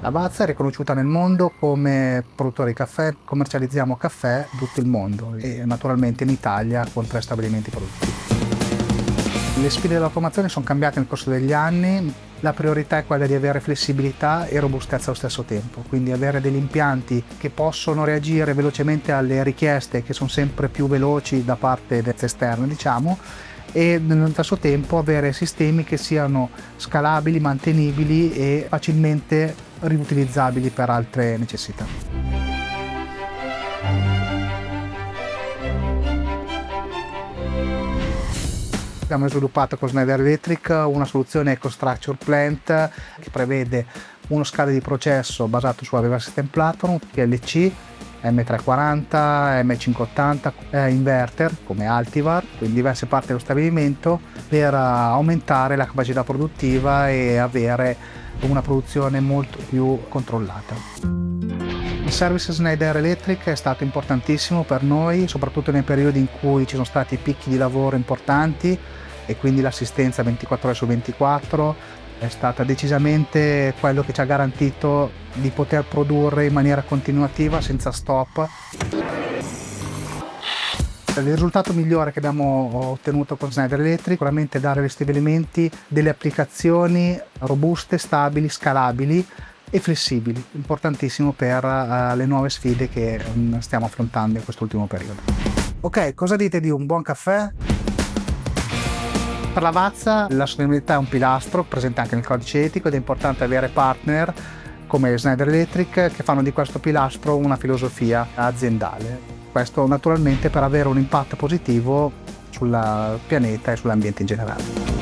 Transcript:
Lavazza è riconosciuta nel mondo come produttore di caffè, commercializziamo caffè in tutto il mondo e naturalmente in Italia con 3 stabilimenti produttivi. Le sfide dell'automazione sono cambiate nel corso degli anni, la priorità è quella di avere flessibilità e robustezza allo stesso tempo, quindi avere degli impianti che possono reagire velocemente alle richieste che sono sempre più veloci da parte esterne, diciamo, e nello stesso tempo avere sistemi che siano scalabili, mantenibili e facilmente riutilizzabili per altre necessità. Abbiamo sviluppato con Schneider Electric una soluzione EcoStruxure Plant che prevede uno scale di processo basato sulla Veeva System Platform, PLC, M340, M580, inverter come Altivar in diverse parti dello stabilimento per aumentare la capacità produttiva e avere una produzione molto più controllata. Il service Schneider Electric è stato importantissimo per noi, soprattutto nei periodi in cui ci sono stati picchi di lavoro importanti e quindi l'assistenza 24 ore su 24 è stata decisamente quello che ci ha garantito di poter produrre in maniera continuativa senza stop. Il risultato migliore che abbiamo ottenuto con Schneider Electric è sicuramente dare agli stabilimenti delle applicazioni robuste, stabili, scalabili e flessibili, importantissimo per le nuove sfide che stiamo affrontando in quest'ultimo periodo. Ok, cosa dite di un buon caffè? Per Lavazza la sostenibilità è un pilastro presente anche nel codice etico ed è importante avere partner come Schneider Electric che fanno di questo pilastro una filosofia aziendale. Questo naturalmente per avere un impatto positivo sul pianeta e sull'ambiente in generale.